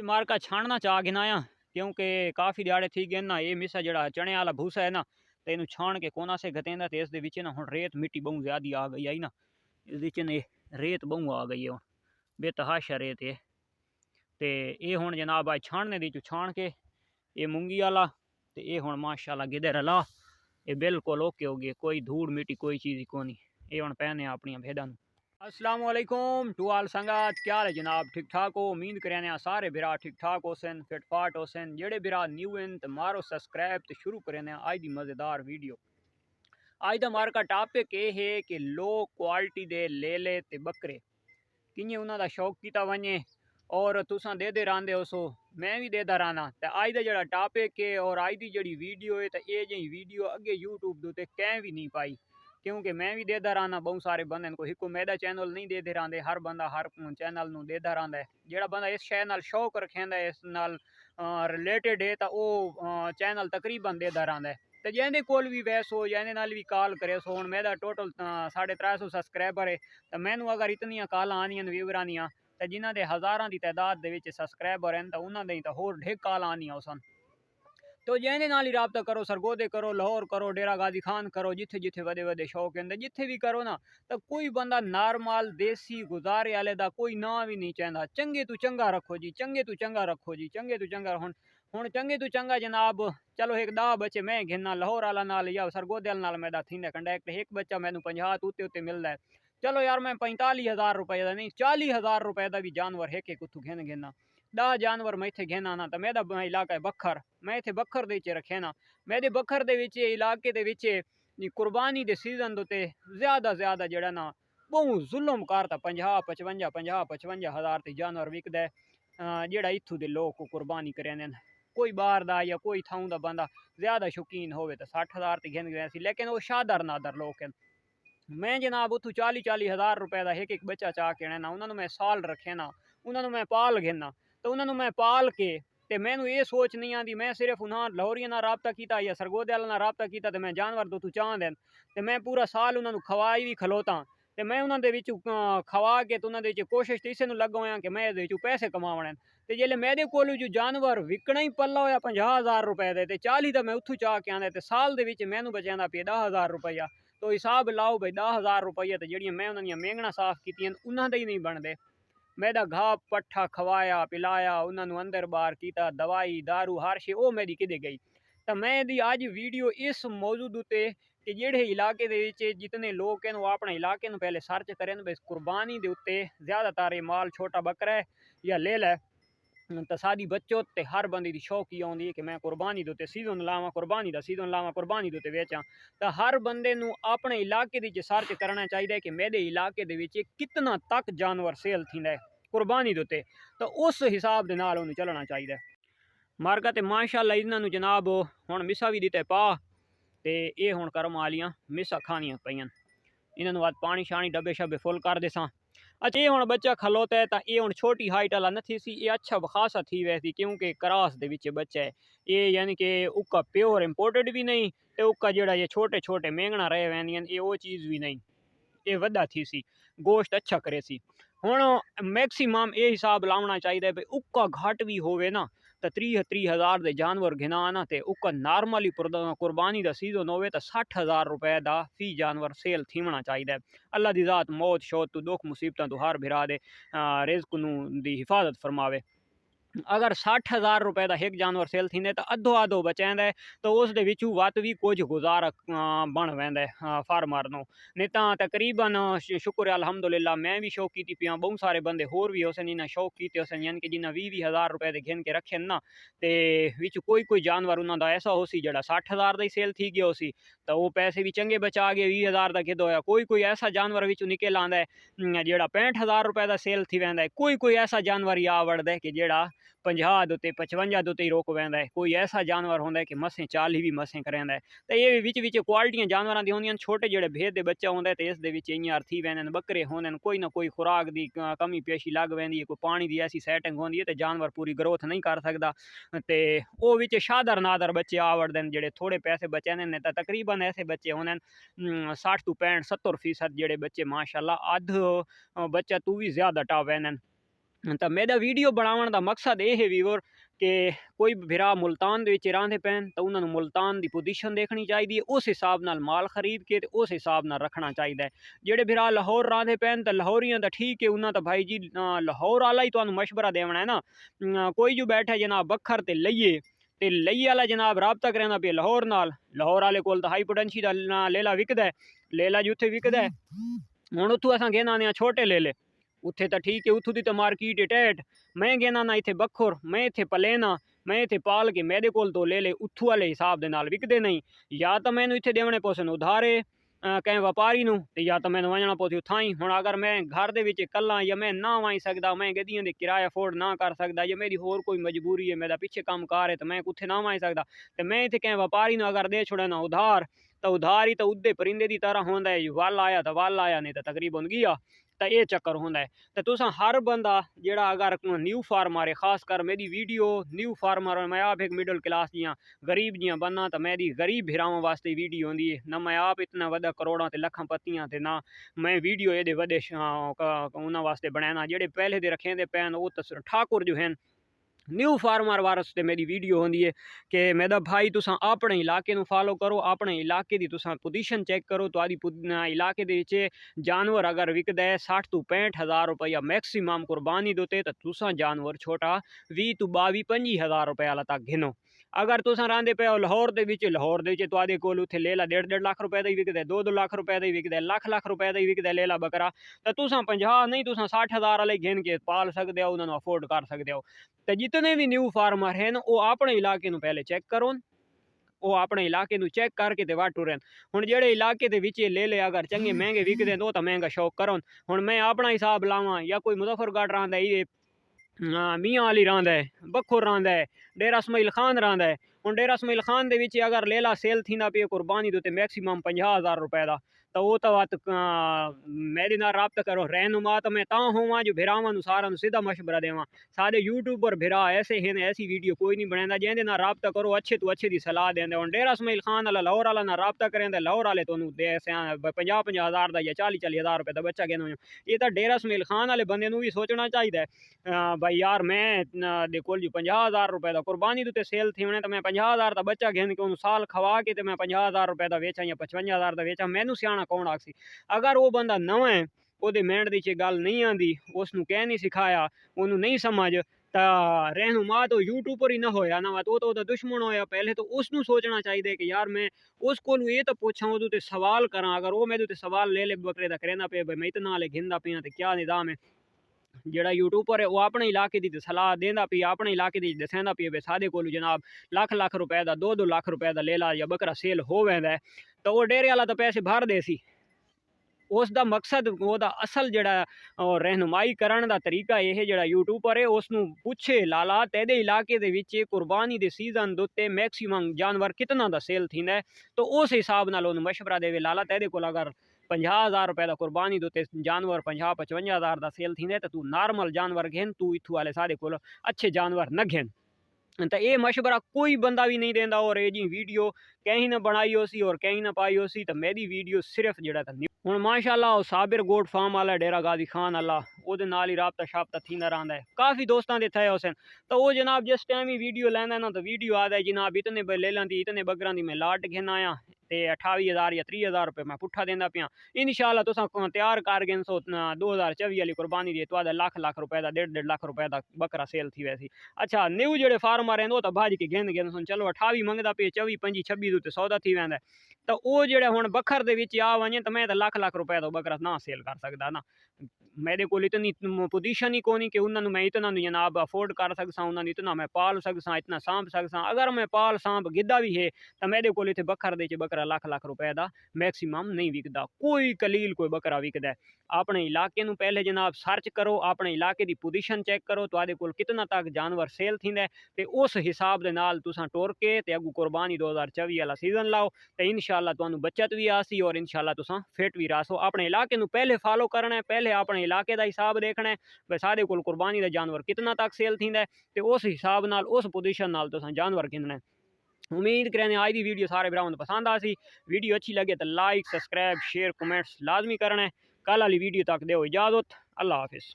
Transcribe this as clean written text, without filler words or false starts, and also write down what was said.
मार्का छाणना चाह गिनाया क्योंकि काफ़ी दिहाड़े थी गए ना। ये मिसा जड़ा चने वाला भूसा है ना, तो इन छाण के कोना से गतेंदा तो इस ना हुण रेत मिट्टी बहुत ज़्यादा आ गई आई ना। इस ने रेत बहुत आ गई है हुण, बेतहाशा रेत है। तो ये हुण जनाब आज छाणने दी छाण के ये मूंगी वाला तो ये हुण माशाल्लाह गिदे रला ये बिल्कुल ओके हो गए, कोई धूड़ मिट्टी कोई चीज़ कोनी। ये हुण पैने अपनी भेड़ा। अस्सलाम वालेकुम टू आल संगत, क्या हाल है जनाब? ठीक ठाक हो? उम्मीद करें सारे बिरा ठीक ठाक हो सन, फिट फाट हो सन। जेड़े बिरा न्यू इन तो मारो सब्सक्राइब तो शुरू करें आज की मज़ेदार वीडियो। आज का मार का टॉपिक ये है कि लो क्वालिटी दे लेले ते बकरे किए उन्होंने शौक किया वने और तुसा दे रहा हो सो मैं भी देता रहना। तो आज का जो टॉपिक है और आज की जी वीडियो है तो ये जी वीडियो अगे यूट्यूब के कैं भी नहीं पाई, क्योंकि मैं भी देता रहना बहुत सारे बंदे को। एक मेरा चैनल नहीं देते रहते, हर बंदा हर चैनल में देता रहता है। जोड़ा बंदा इस शय नाल शौक रखेंदा इस नाल रिलेटेड है तो वो चैनल तकरीबन देता रहता है। तो जिंदे कोल भी वैस हो जिंदे नाल भी कॉल करे सो। हुण मेरा टोटल 350 सब्सक्राइबर है तो मैनू अगर इतनियां कॉल आनियां व्यूवर आनियां तो जिन्हों के हज़ारां की तादाद के सब्सक्राइबर हैं तो उन्होंने तो होर ढेर कॉल आनियां सन। तो जिंदे नाल ही राबता करो, सरगोदे करो, लाहौर करो, डेरा गाजी खान करो, जिथे जिथे वडे वडे शौक हैं जिथे भी करो ना। तो कोई बंदा नॉर्मल देसी गुजारे वाले का कोई ना भी नहीं चाहता। चंगे तो चंगा रखो जी, चंगे तो चंगा रखो जी, चंगे तो चंगा। हुण चंगे तो चंगा जनाब चलो एक 10 बच्चे मैं घिना लाहौर वाला नाल या सरगोदे नाल मेरा थींदा कंडैक्ट। एक बच्चा मैनू 50 उत्ते उत्ते मिलता है। चलो यार मैं 45,000 रुपये का नहीं 40,000 रुपये का भी जानवर एक एक उतू घिन घिना। 10 जानवर मैं इतने घेना ना। तो मेरा इलाका है बखर, मैं इतने बखर दे रखे ना। मेरे बखर दे इलाके दे कुर्बानी के सीजन उत्ते ज्यादा जड़ा ना बहुत जुल्म करता। 50-55 हज़ार ते जानवर विकदा है जेड़ा इत्थू दे लोग कुर्बानी करें। कोई बाहर दा या कोई थाऊ दा बंदा ज्यादा शौकीन होवे तो 60,000 ते घिन गया सी, लेकिन वो शादर नादर लोग हैं। मैं जनाब उतू 40-40 हज़ार रुपए का एक बच्चा चाह के ना उन्होंने मैं साल रखे ना, उन्होंने मैं पाल घेना। तो उन्होंने मैं पाल के ते मैनू ये सोच नहीं आती मैं सिर्फ उन्होंने लाहौरिया ना रबता किया या सरगोदे वाला ना रबता किया तो मैं जानवर दो तू चाह देन। तो मैं पूरा साल उन्होंने खवाई भी खलोता तो मैं उन्होंने खवा के तो उन्होंने कोशिश तो इसे लगा होया कि मैं पैसे कमावने। तो जेल्लै मेरे कोल जो जानवर विकना ही पल्ला होया 50,000 रुपए दे 40 तो मैं उतू चाह के आंदा। तो साल दे मैनू बचांदा पे 10,000 रुपया। तो हिसाब लाओ भाई 10,000 रुपये तो जड़ियाँ मैं उन्होंने मेंगना साफ की उन्होंने ही नहीं बनते। मेरा घाह पट्ठा खवाया पिलाया उन्होंने अंदर बाहर किया, दवाई दारू हर शे वो मेरी किदे गई। तो मैं अज वीडियो इस मौजूद उत्ते कि जेड़े इलाके दे जितने लोग हैं वो अपने इलाके पहले सर्च करें बस कुर्बानी के उत्ते ज़्यादातर ये माल छोटा बकरा है या ले लै। तो सारी बच्चों ते हर बंदे की शौक ही आती है कि मैं कुर्बानी के उत्ते सीजन लावा, कुर्बानी का सीजन लावा, कुर्बानी के उत्ते बेचा। तो हर बंदे नू अपने इलाके की सर्च करना चाहिए कि मेरे इलाके दे कितना तक जानवर सेल थींदा है कुर्बानी के उत्ते। तो उस हिसाब के नाल उन्हें चलना चाहिए। मार्का ते माशाअल्लाह इन्होंने जनाब हुण मिसा भी दिते पा ते ये हुण करम वालियां मिसा खानियां पईयां। इन्होंने बाद पानी शानी डब्बे शब्बे फुल कर देसा। अच्छा ये हुण बच्चा खलोता है तो ये हुण छोटी हाइट वाला नहीं सी, ये अच्छा खासा थी वैसी क्योंकि क्रॉस दे विच बच्चा है ये, यानी कि उका प्योर इंपोर्टेड भी नहीं तो उका जेड़ा ये छोटे छोटे मेंगना रहे वैंदियां ये वो चीज़ भी नहीं, ये वड्डा थी सी गोश्त अच्छा करे सी। हुण मैक्सीमम ये हिसाब लाना चाहिए भाई उका घट भी होवे ना तो 30 हज़ार के जानवर घिना ना तो उका नॉर्मली कुर्बानी का सीजन होवे तो 60,000 रुपए का फी जानवर सेल थीमना चाहिए। अल्लाह की जात मौत शौत तो दुख मुसीबत तो हर भिरा दे रिज़्क नू दी हिफाजत फरमावे। अगर 60,000 रुपए का एक जानवर सेल थींदे तो अद्धो अद्धो बचेंदा है तो उस दे विचों वत भी कुछ गुजारा बन वेंदा है फार्मर नूं। नहीं तो तकरीबन शुक्र अलहमदुलिल्लाह मैं भी शौक की पिया, बहुत सारे बंदे होर भी होसन इन्हें शौक किए होसन यानी कि जिन्हें 20 हज़ार रुपए के घिन के रखे ना तो विच कोई जानवर उन्होंने ऐसा हो सी जड़ा 60,000 का ही सेल थी गया हो सी तो वो पैसे भी चंगे बचा गए 20 हज़ार का किद होया। कोई ऐसा जानवर विचों निकल आंदा है जेड़ा 65,000 रुपए का सेल थी वेंदा है। कोई ऐसा जानवर ही आ वड़दा है कि जेड़ा 50 दे उत्ते 55 दे उत्ते ही रोक वेंदा है। कोई ऐसा जानवर होंदा है कि मसें 40 भी मसें करेंदा है। तो ये विच क्वालिटियां जानवरां दी होंदियां। छोटे जेड़े भेद दे बच्चा होंदा है तो इस दे विच इयां थी वेंदे न। बकरे होंदे न कोई ना कोई खुराक दी कमी पेशी लग वेंदी है, कोई पानी दी ऐसी सैटिंग होंदी है तो जानवर पूरी ग्रोथ नहीं कर सकदा ते वो विच शादर नादर बच्चे आ वड़दे न जेड़े थोड़े पैसे बचैंदे न। तो तकरीबन ऐसे बच्चे होंदे न 60 तो 65 70% जेड़े बच्चे माशाअल्लाह अध बच्चा तू भी ज्यादा टॉप वेंदे न। तो मेरा वीडियो बनाने का मकसद ये है व्यूअर कि कोई भिरा मुल्तान दे विच रहिंदे पैन तो उन्होंने मुल्तान की पोजीशन देखनी चाहिए, उस हिसाब नाल माल खरीद के उस हिसाब नाल रखना चाहिए। जेडे भिरा लाहौर रहिंदे पैन तो लाहौरियां तो ठीक है, उन्होंने तो भाई जी लाहौर वाला ही तुहानू मशवरा देना है ना। कोई जो बैठे जनाब बखर ते लइए ते लई वाला जनाब राबता करना पे लाहौर नाल, लाहौर वाले कोल तो हाई पोटेंशी का लेला विकदा है, लेला जिथे विकदा है हुण उत्थों असां घेना आने छोटे लेले, उत्थे तो ठीक है, उत्थों की तो मार्केट टैट। मैं घेना ना इत्थे बखुर, मैं इत्थे पलेना, मैं इत्थे पाल के मेरे कोल तो ले ले उत्थों वाले हिसाब दे नाल विकदे नहीं। या तो मैनू इत्थे देवने पोसन उधारे कहीं व्यापारी नूं ते या तो मैनू वजना पोसी उत्थां ही। हुण अगर मैं घर दे विच कल्ला या मैं ना वाई सकदा, मैं गड्डियां दे किराया अफोर्ड ना कर सकदा, या मेरी होर कोई मजबूरी है, मेरा पिछे काम कार है तो मैं उत्थे ना वाई सकदा, तो मैं इत्थे कहीं व्यापारी नूं अगर दे छुड़ना उधार, तो उधार ही तो उद्दे परिंदे की तरह होंदा है, वल आया तो वल आया, नहीं तो तकरीबन गया। तो ये चक्कर होंदा है। तो तुसां हर बंदा जेड़ा अगर न्यू फार्मर है, खास कर मेरी वीडियो न्यू फार्मर, मैं आप एक मिडल क्लास जियां गरीब जियां बन्ना, तो मेरी गरीब भिरावां वास्ते वीडियो होंदी है ना। मैं आप इतना वड्डा करोड़ां ते लखां पत्तियां ते ना मैं वीडियो ये वड्डे उन्हां वास्ते बनाना जेड़े पहले दे रखें दे पैन, वो तो ठाकुर जो हैं न्यू फार्मर वास्ते मेरी वीडियो होंदी है कि मेरा भाई तुसां अपने इलाके नूं फॉलो करो, अपने इलाके की तुसां पोजीशन चेक करो। तुहाडी इलाके दे विच जानवर अगर विकदा है 60 तो 65,000 रुपया मैक्सीमम कुर्बानी दोते, तो तुसां जानवर छोटा 20 तो 22-25,000 रुपये वाला तक घिनो। अगर तुसां रहिंदे पे हो लाहौर दे विच, लाहौर दे विच तुहाडे कोल उत्थे लेला 1.5 लाख रुपए दा ही विकदा है, 2-2 लाख रुपए दा ही विकदा है, लाख रुपए दा ही विकदा है लेला बकरा। तो तुसां 50 नहीं तुसां 60,000 वाले घिन के पाल सकदे हो, उन्होंने अफोर्ड कर सकदे हो। तो जितने भी न्यू फार्मर हैं वो अपने इलाके नूं पहले चेक करो, वो अपने इलाके नूं चेक करके ते वाटू रहन। हुण जेड़े इलाके दे विच ले ले अगर चंगे महंगे विकदे तो महंगा शौक करो। हुण मैं अपना हिसाब लावां या कोई मुजफ्फरगढ़ रहिंदा है, मियाँ अली रहिंदा है, बखुर रहिंदा है, डेरा इसमाइल खान रहिंदा है। हुण डेरा इसमाइल खान दे विच अगर लेला सेल थींदा पे कुर्बानी दे मैक्सीमम 50,000 रुपए दा, तो वो तो बात मेरे नाल राबता करो। रहनुमा तो मैं तां होवां जो भिरावां नूं सारां नूं सीधा मशवरा देवां। सारे यूट्यूबर भिरा ऐसे हैं, ऐसी वीडियो कोई नहीं बनांदा जिहदे नाल राबता करो अच्छे तो अच्छे दी सलाह देंदे। हुण डेरा इसमाइल खान वाला लाहौर वाला नाल राबता करेंदे, लाहौर वाले तुहानूं दे 50-50,000 दा या 40-40,000 रुपए दा बच्चा गिनो। ये तो डेरा इसमाइल खान वाले बंदे नूं भी सोचना चाहिए भाई यार मैं दे कोल जी 50,000 रुपए का कुर्बानी तो सेल थी तो मैं 50,000 का बच्चा घेन के उन्होंने साल खवा के तो मैं 50,000 रुपए का वेचा या 55,000 का वेचा, मैनू सियाणा कौन आखसी। अगर वो बंदा नवा है, वो मैंड दी गल नहीं आती, उसनू कह नहीं सिखाया, उन्होंने नहीं समझ, तो रहनुमा तो यूट्यूबर ही ना होया ना, तो दुश्मन होया। पहले तो उसनू सोचना चाहिए कि यार मैं उस को ये तो पूछा, वो सवाल करा, अगर वो मेरे सवाल ले ले बकरे का करेना पे भाई मैं इतना ले घिंदा पिया तो क्या निदाम है। जेड़ा यूट्यूबर है वो अपने इलाके की सलाह देंदा पी, अपने इलाके की दसेंदा पी भाई सादे कोल जनाब लाख रुपए का 2-2 लाख रुपए का लेला या बकरा सेल हो वैंदा है, तो वो डेरे वाला तो पैसे भर दे सी। उसका मकसद वोदा असल जड़ा रहनुमाई करने का तरीका यह है, जड़ा यूट्यूबर है उसनू पूछे लाला तेरे इलाके दे विच कुर्बानी के सीजन दोते मैक्सीमम जानवर कितना दा सेल थींदा है, तो उस हिसाब नाल उन्हें मशवरा देवे लाला तेरे कोल अगर 50,000 रुपए का कुर्बानी दोते जानवर 50-55,000 का सेल थींदा है, तो तू नॉर्मल जानवर घेन, तू इत्थू वाले सारे कोल अच्छे जानवर न घेन। तो ये मशवरा कोई बंदा भी नहीं देंदा। और ये जी वीडियो कहीं ना बनाई हो सी और कहीं ना पाई हो सी, तो मेरी वीडियो सिर्फ जड़ा था हुण माशाअल्लाह साबिर गोट फार्म वाला डेरा गाजी खान वाला ਉਹਦੇ ਨਾਲ ही राबता शाबता थींदा रहिंदा है। काफ़ी दोस्तां दे थे हुसन, तो वो जनाब जिस टाइम ही वीडियो लैंदा ना, तो वीडियो आता है जनाब इतने ले लेंदी, इतने बकरां दी मैं लाट घेन आया ते 28,000 या 30,000 रुपये मैं पुट्ठा देंदा पिया। इंशाअल्लाह तुसां तैयार कर गए सो 2024 वाली कुर्बानी दी तुहाडा लाख रुपए का 1.5 लाख रुपए का बकरा सेल थी वैसी। अच्छा न्यू जेड़े फार्मर हैं वो तो भाज के घेन सुन चलो 28 मंगदा पे 24 25 26 ते सौदा थी वैंदा। तो वो जेड़े हुण बखर दे विच आ वञे तो मैं तो लाख रुपए का बकरा ना सेल कर सकदा ना, मेरे को इतनी पोजीशन ही कोनी कि उन्होंने मैं इतना जनाब अफोर्ड कर सकसा, उन्होंने इतना मैं पाल सकसा, इतना सांभ सकसा। अगर मैं पाल सांभ गिद्दा भी है तो मेरे को इतने बखर दे बकरा लाख रुपए का मैक्सीमम नहीं विकदा, कोई कलील कोई बकरा विकदा है। अपने इलाके नूं पहले जनाब सर्च करो, अपने इलाके की पोजीशन चेक करो, तुहाडे कोल कितना तक जानवर सेल थींदा है, ते उस हिसाब दे नाल तुसां टुर के ते अगू कुर्बानी 2024 वाला सीजन लाओ, तो इंशाअल्लाह तुहानूं बचत भी आसी और इंशाअल्लाह तुसां फिट भी रहो। अपने इलाके नूं पहले फॉलो करना है, पहले अपने इलाके का हिसाब देखना है भाई सारे कोल कुर्बानी का जानवर कितना तक सेल थींदा है, ते उस हिसाब नाल उस पोजीशन नाल तुसां जानवर गिनना है। उम्मीद करें आज की वीडियो सारे भरावां पसंद आ सी। वीडियो अच्छी लगे तो लाइक सब्सक्राइब शेयर कमेंट्स लाजमी करना है। कल वाली वीडियो तक दो इजाज़त, अल्लाह हाफिज़।